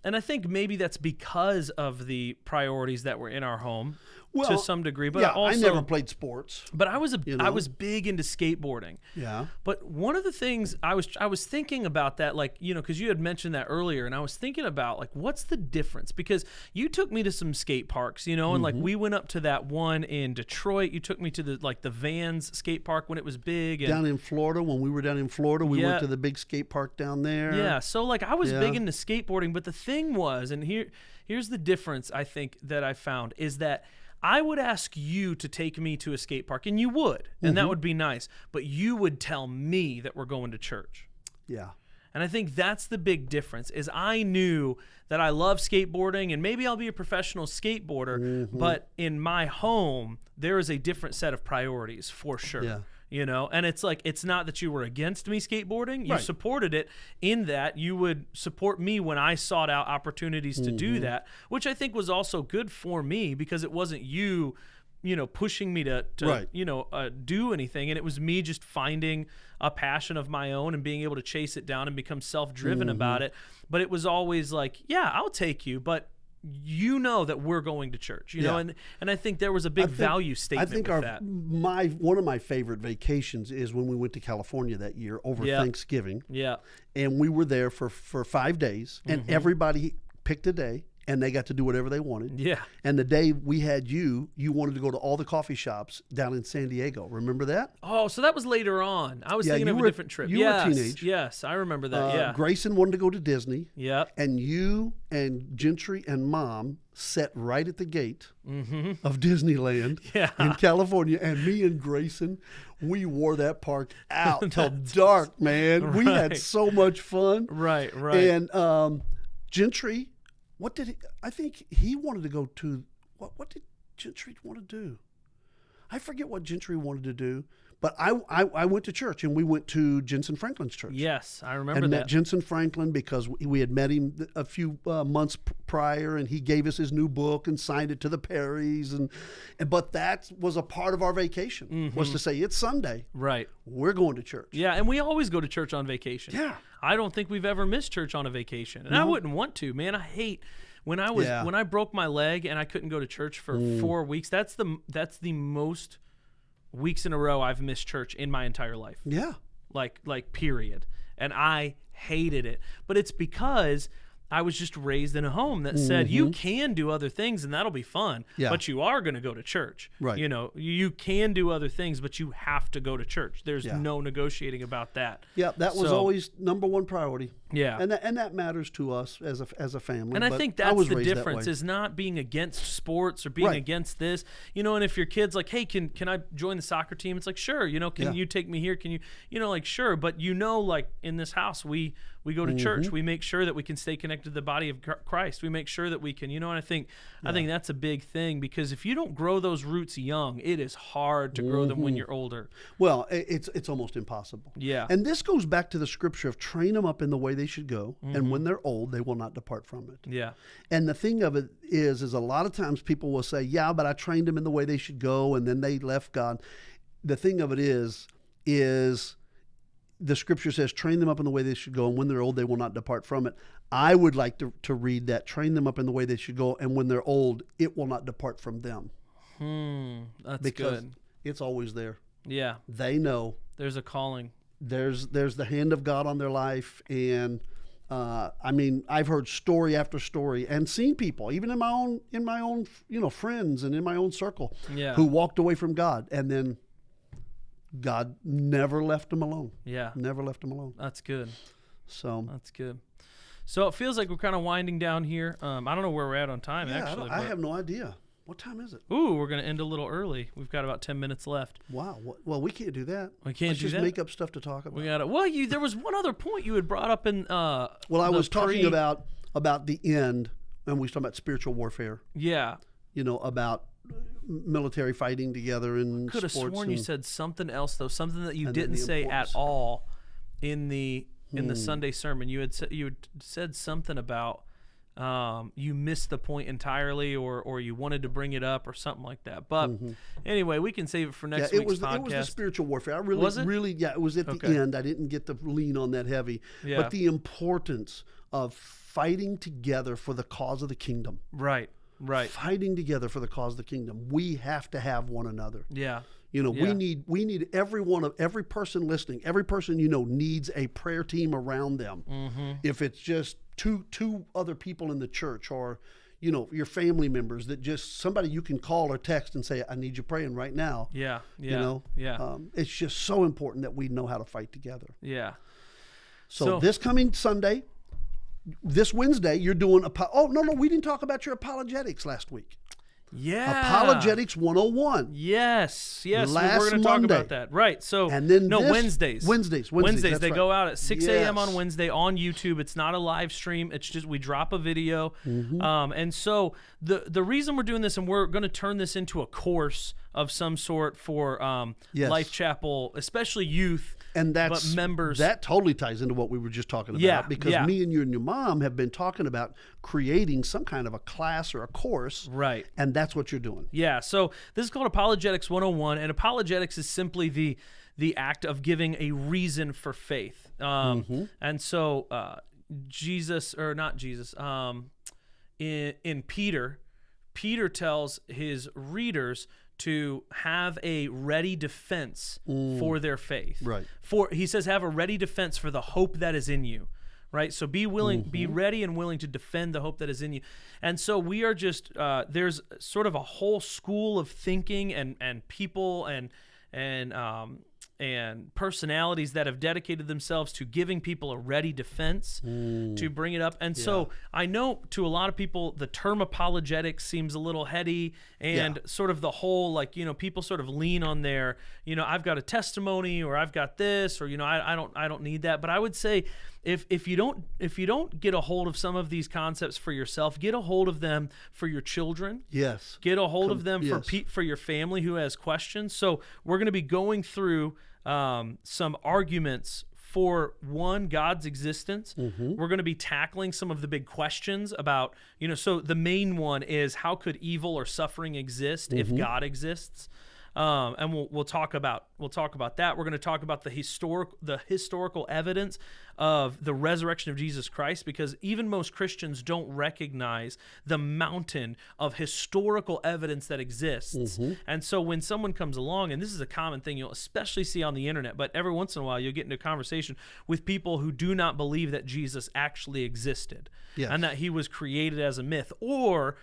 And I think maybe that's because of the priorities that were in our home to some degree. But also, I never played sports. But I was big into skateboarding. Yeah. But one of the things I was thinking about that, like, you know, because you had mentioned that earlier, and I was thinking about like, what's the difference? Because you took me to some skate parks, you know, and like we went up to that one in Detroit. You took me to the Vans skate park when it was big. And down in Florida, when we were down in Florida, we went to the big skate park down there. Yeah. So like I was big into skateboarding, but the thing was, and here's the difference I think that I found is that I would ask you to take me to a skate park, and you would, and that would be nice, but you would tell me that we're going to church. Yeah. And I think that's the big difference is I knew that I love skateboarding, and maybe I'll be a professional skateboarder, but in my home, there is a different set of priorities for sure. Yeah. You know, and it's like, it's not that you were against me skateboarding. You supported it in that you would support me when I sought out opportunities to do that, which I think was also good for me because it wasn't you know, pushing me to you know, do anything. And it was me just finding a passion of my own and being able to chase it down and become self-driven about it. But it was always like, yeah, I'll take you, but you know that we're going to church, you know, and I think there was a big value statement. I think with that. one of my favorite vacations is when we went to California that year over Thanksgiving. Yeah. And we were there for 5 days, and everybody picked a day, and they got to do whatever they wanted. Yeah. And the day we had you wanted to go to all the coffee shops down in San Diego. Remember that? Oh, so that was later on. I was thinking of a different trip. You were a teenage. Yes, I remember that. Grayson wanted to go to Disney. Yeah. And you and Gentry and Mom sat right at the gate of Disneyland in California. And me and Grayson, we wore that park out till dark, man. We had so much fun. Right. And Gentry, I think he wanted to go to, what did Gentry want to do? I forget what Gentry wanted to do, but I went to church, and we went to Jensen Franklin's church. Yes, I remember and that. met Jensen Franklin because we had met him a few months prior, and he gave us his new book and signed it to the Perrys. But that was a part of our vacation, was to say, it's Sunday. Right. We're going to church. Yeah, and we always go to church on vacation. Yeah. I don't think we've ever missed church on a vacation. And I wouldn't want to, man. I hate when I broke my leg and I couldn't go to church for 4 weeks. That's the most weeks in a row I've missed church in my entire life. Yeah. Like period. And I hated it. But it's because I was just raised in a home that said you can do other things and that'll be fun, but you are going to go to church. Right. You know, you can do other things, but you have to go to church. There's no negotiating about that. Yeah, that was always number one priority. Yeah. And that matters to us as a family. And I think that's the difference, is not being against sports or being against this. You know, and if your kid's like, hey, can I join the soccer team? It's like, sure, you know, can you take me here? Can you know, like, sure. But you know, like in this house, we go to church. We make sure that we can stay connected to the body of Christ. We make sure that we can, you know, and I think that's a big thing, because if you don't grow those roots young, it is hard to grow them when you're older. Well, it's almost impossible. Yeah. And this goes back to the scripture of train them up in the way they should go, and when they're old, they will not depart from it. Yeah. And the thing of it is a lot of times people will say, yeah, but I trained them in the way they should go, and then they left God. The thing of it is the scripture says, train them up in the way they should go, and when they're old, they will not depart from it. I would like to read that, train them up in the way they should go, and when they're old, it will not depart from them. That's because good. It's always there. Yeah. They know. There's a calling. There's the hand of God on their life, and I mean, I've heard story after story and seen people, even in my own, you know, friends and in my own circle, who walked away from God, and then God never left them alone. Yeah. Never left them alone. That's good. So that's good. So it feels like we're kind of winding down here. I don't know where we're at on time, actually. I have no idea. What time is it? Ooh, we're going to end a little early. We've got about 10 minutes left. Wow. Well, we can't do that. We can't Let's do just that? make up stuff to talk about. We got it. Well, there was one other point you had brought up in well, I was talking about the end, and we was talking about spiritual warfare. Yeah. You know, about military fighting together and could have sports. Sworn you said something else, though, something that you didn't say at all in the Sunday sermon. You had said something about you missed the point entirely, or you wanted to bring it up or something like that. But anyway, we can save it for next week's podcast. It was the spiritual warfare. It was at the end. I didn't get to lean on that heavy. Yeah. But the importance of fighting together for the cause of the kingdom. Right. Fighting together for the cause of the kingdom. We have to have one another. Yeah. You know, we need every person listening, every person you know needs a prayer team around them. If it's just two other people in the church, or you know, your family members, that just somebody you can call or text and say, I need you praying right now. Yeah. You know? It's just so important that we know how to fight together. Yeah. So this coming Sunday, this Wednesday, you're doing we didn't talk about your apologetics last week. Yeah. Apologetics 101. Yes. Last we're going to talk Monday. about that. Right. So, and then Wednesdays. Wednesdays. They go out at 6 a.m. on Wednesday on YouTube. It's not a live stream. It's just we drop a video. And so the reason we're doing this, and we're going to turn this into a course of some sort for Life Chapel, especially youth. And but members. That totally ties into what we were just talking about. Because me and you and your mom have been talking about creating some kind of a class or a course. Right. And that's what you're doing. Yeah. So this is called Apologetics 101. And apologetics is simply the act of giving a reason for faith. And so in in Peter, Peter tells his readers to have a ready defense for their faith. Right. He says, have a ready defense for the hope that is in you. Right. So be willing, be ready and willing to defend the hope that is in you. And so we are just, there's sort of a whole school of thinking and people and personalities that have dedicated themselves to giving people a ready defense to bring it up. And so I know to a lot of people, the term apologetics seems a little heady and sort of the whole, like, people sort of lean on their, I've got a testimony or I've got this, or, I don't need that. But I would say if you don't get a hold of some of these concepts for yourself, get a hold of them for your children. Yes. Get a hold of them for your family who has questions. So we're going to be going through some arguments for, one, God's existence. We're going to be tackling some of the big questions about, so the main one is, how could evil or suffering exist if God exists? And we'll talk about that. We're going to talk about the historical evidence of the resurrection of Jesus Christ, because even most Christians don't recognize the mountain of historical evidence that exists. And so when someone comes along, and this is a common thing you'll especially see on the internet, but every once in a while you'll get into a conversation with people who do not believe that Jesus actually existed and that he was created as a myth, or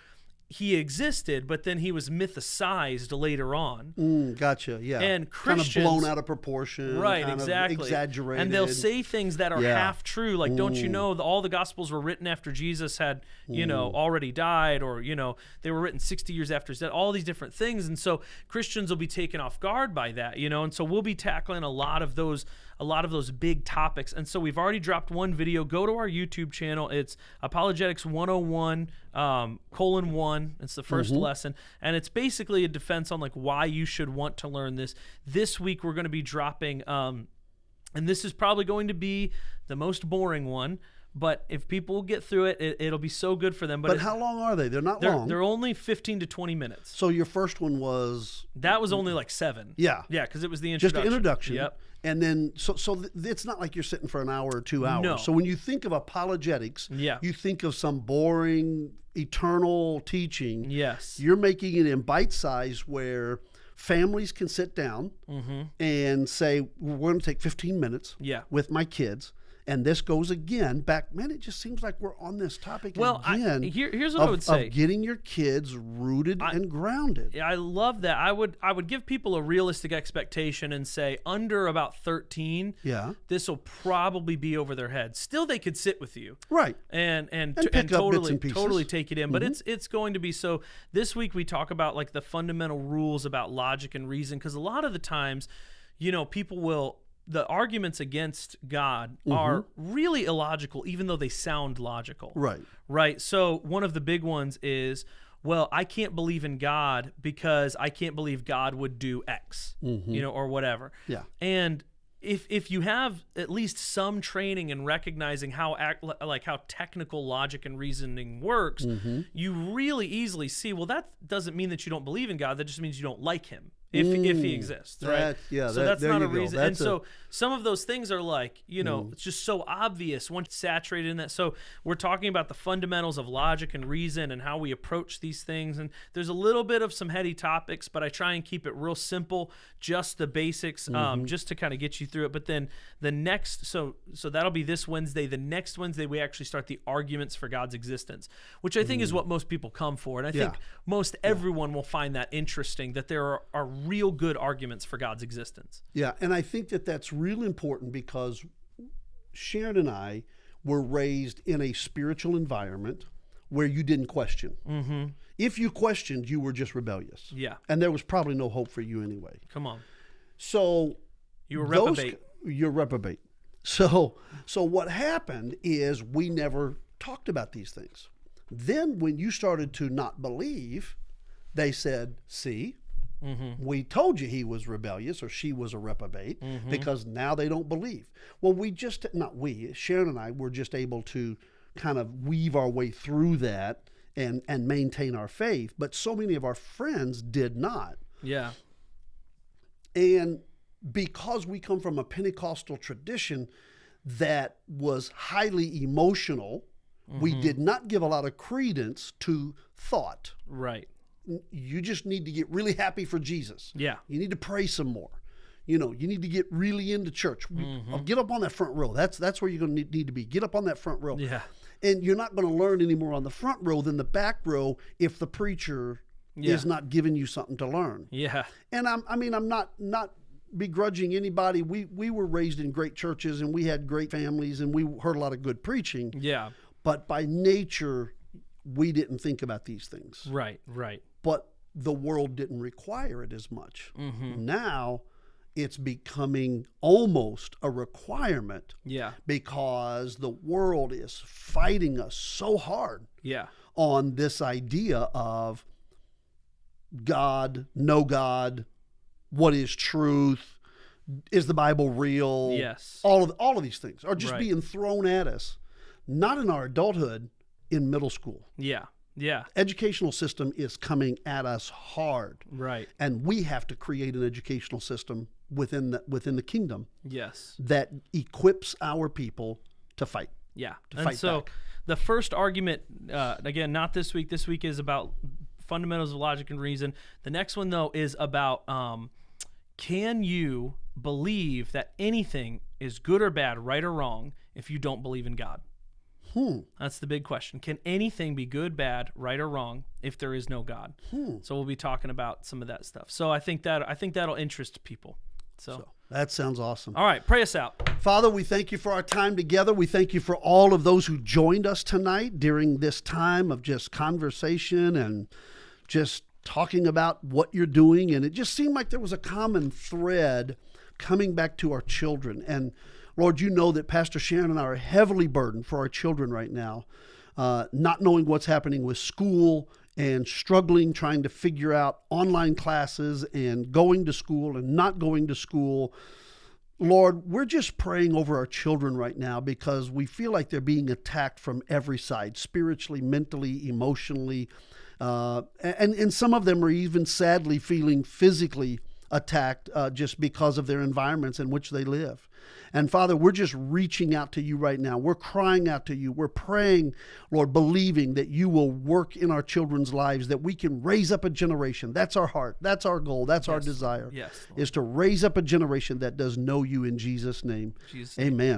he existed, but then he was mythicized later on. Gotcha. Yeah. And Christians, kind of blown out of proportion. Right. Kind Exactly. Of exaggerated. And they'll say things that are half true. Like, don't you know all the Gospels were written after Jesus had, already died, or, they were written 60 years after his death, all these different things. And so Christians will be taken off guard by that, and so we'll be tackling a lot of those big topics. And so we've already dropped one video. Go to our YouTube channel. It's Apologetics 101, :1. It's the first lesson. And it's basically a defense on like why you should want to learn this. This week we're going to be dropping, and this is probably going to be the most boring one, but if people get through it, it'll be so good for them. But how long are they? They're not long. They're only 15 to 20 minutes. So your first one was? That was only like 7. Yeah. Yeah, because it was the introduction. Just the introduction. Yep. And then, so it's not like you're sitting for an hour or 2 hours. No. So when you think of apologetics, you think of some boring, eternal teaching. Yes. You're making it in bite size where families can sit down and say, we're going to take 15 minutes with my kids. And this goes again back, man, it just seems like we're on this topic again. Here's what I would say. Of getting your kids rooted and grounded. I love that. I would give people a realistic expectation and say under about 13, this will probably be over their heads. Still, they could sit with you. Right. And pick up bits and pieces. Totally take it in. But it's going to be, so this week we talk about like the fundamental rules about logic and reason, because a lot of the times, the arguments against God are really illogical, even though they sound logical. Right. So one of the big ones is, well, I can't believe in God because I can't believe God would do X, or whatever. Yeah. And if you have at least some training in recognizing how technical logic and reasoning works, you really easily see, well, that doesn't mean that you don't believe in God. That just means you don't like him. If he exists, right? So that's not a reason. And so some of those things are like, it's just so obvious once saturated in that. So we're talking about the fundamentals of logic and reason and how we approach these things. And there's a little bit of some heady topics, but I try and keep it real simple, just the basics, just to kind of get you through it. But then the next, so that'll be this Wednesday. The next Wednesday, we actually start the arguments for God's existence, which I think is what most people come for. And I think most everyone will find that interesting, that there are real good arguments for God's existence. Yeah, and I think that that's real important because Sharon and I were raised in a spiritual environment where you didn't question. If you questioned, you were just rebellious. Yeah. And there was probably no hope for you anyway. Come on. So you were reprobate. You're reprobate. So what happened is we never talked about these things. Then when you started to not believe, they said, see, we told you he was rebellious or she was a reprobate because now they don't believe. Well, Sharon and I were just able to kind of weave our way through that and maintain our faith. But so many of our friends did not. Yeah. And because we come from a Pentecostal tradition that was highly emotional We did not give a lot of credence to thought. Right. You just need to get really happy for Jesus. Yeah. You need to pray some more. You need to get really into church. Get up on that front row. That's where you're going to need to be. Get up on that front row. Yeah. And you're not going to learn any more on the front row than the back row if the preacher is not giving you something to learn. Yeah. And I'm not begrudging anybody. We were raised in great churches and we had great families and we heard a lot of good preaching. Yeah. But by nature, we didn't think about these things. Right. But the world didn't require it as much. Now it's becoming almost a requirement. Yeah. Because the world is fighting us so hard. Yeah. On this idea of God, no God, what is truth, is the Bible real? Yes. All of these things are just Right. being thrown at us, not in our adulthood, in middle school. Yeah. Yeah. Educational system is coming at us hard. Right. And we have to create an educational system within the kingdom Yes. that equips our people to fight. Yeah. fight And so back. the first argument, again, not this week. This week is about fundamentals of logic and reason. The next one, though, is about can you believe that anything is good or bad, right or wrong, if you don't believe in God? That's the big question. Can anything be good, bad, right, or wrong if there is no God? So we'll be talking about some of that stuff. So I think that'll interest people. So That sounds awesome. all right, pray us out. Father, we thank you for our time together. We thank you for all of those who joined us tonight during this time of just conversation and just talking about what you're doing. And it just seemed like there was a common thread coming back to our children. And Lord, you know that Pastor Sharon and I are heavily burdened for our children right now, not knowing what's happening with school and struggling, trying to figure out online classes and going to school and not going to school. Lord, we're just praying over our children right now because we feel like they're being attacked from every side, spiritually, mentally, emotionally. And some of them are even sadly feeling physically attacked just because of their environments in which they live. And Father, we're just reaching out to you right now. We're crying out to you. We're praying, Lord, believing that you will work in our children's lives, that we can raise up a generation. That's our heart. That's our goal. That's our desire. Yes, Lord. Is to raise up a generation that does know you in Jesus' name. Jesus' Amen.